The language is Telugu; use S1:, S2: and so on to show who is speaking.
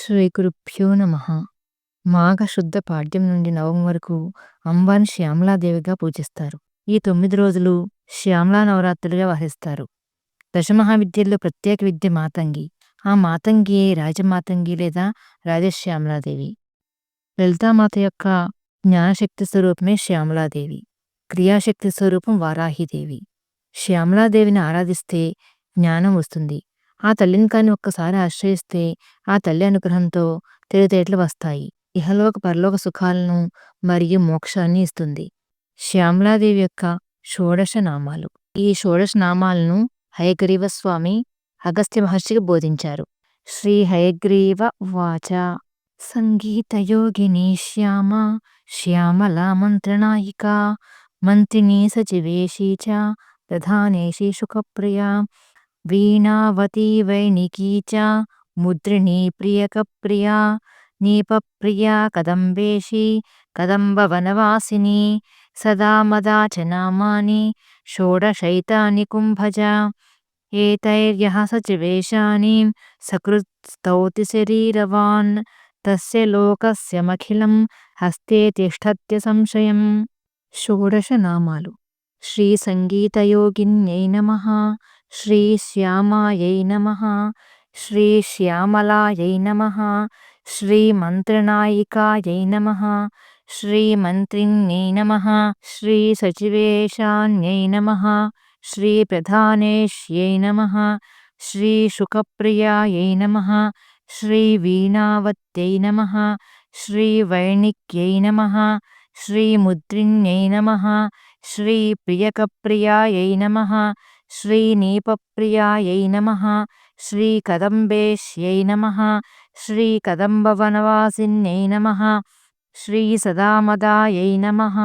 S1: శ్రీ గురుభ్యో నమః. మాఘ శుద్ధ పాడ్యం నుండి నవమి వరకు అంబాని శ్యామలాదేవిగా పూజిస్తారు. ఈ 9 రోజులు శ్యామలా నవరాత్రులుగా వహిస్తారు. దశమహావిద్యల్లో ప్రత్యేక విద్య మాతంగి. ఆ మాతంగియే రాజమాతంగి లేదా రాజశ్యామలాదేవి. లలితామాత యొక్క జ్ఞానశక్తి స్వరూపమే శ్యామలాదేవి. క్రియాశక్తి స్వరూపం వారాహిదేవి. శ్యామలాదేవిని ఆరాధిస్తే జ్ఞానం వస్తుంది. ఆ తల్లిని కాని ఒక్కసారి ఆశ్రయిస్తే ఆ తల్లి అనుగ్రహంతో తెలివితేటలు వస్తాయి. ఇహలోక పరలోక సుఖాలను మరియు మోక్షాన్ని ఇస్తుంది. శ్యామలాదేవి యొక్క షోడశ నామాలు. ఈ షోడశ నామాలను హయగ్రీవ స్వామి అగస్త్య మహర్షికి బోధించారు. శ్రీ హయగ్రీవ వాచ సంగీతయోగిని శ్యామ శ్యామలా మంత్రనాయిక మంత్రిణీ సచివేశీ చ ప్రధానేశీ సుఖప్రియా వీణావతీ వైణికీ చ ముద్రిణీ ప్రియకప్రియా నీపప్రియా కదంబేశీ కదంబవనవాసిని సదా మదా చ నామాని షోడశైతాని కుంభజ ఏతైర్యః సచివేశాని సకృత్ స్తౌతి శరీరవాన్ తస్య లోకస్యమఖిలం హస్తే తిష్టత్య సంశయం. షోడశ నామాలు. శ్రీ సంగీతయోగిన్యై నమః. శ్రీ శ్యామాయై నమః. శ్రీ శ్యామలాయై నమః. శ్రీ మంత్రనాయికాయై నమః. శ్రీ మంత్రిణ్యై నమః. శ్రీ సచివేశాన్యై నమః. శ్రీ ప్రధానేష్యై నమః. శ్రీ శుకప్రియాయై నమః. శ్రీ వీణావత్యై నమః. శ్రీ వైణిక్యై నమః. శ్రీ ముద్రిణ్యై నమః. శ్రీ ప్రియకప్రియాయై నమః. శ్రీ నీపప్రియాయై నమః. శ్రీ కదంబేశ్యై నమః. శ్రీ కదంబవనవాసిన్యై నమః. శ్రీ సదామదాయై నమః.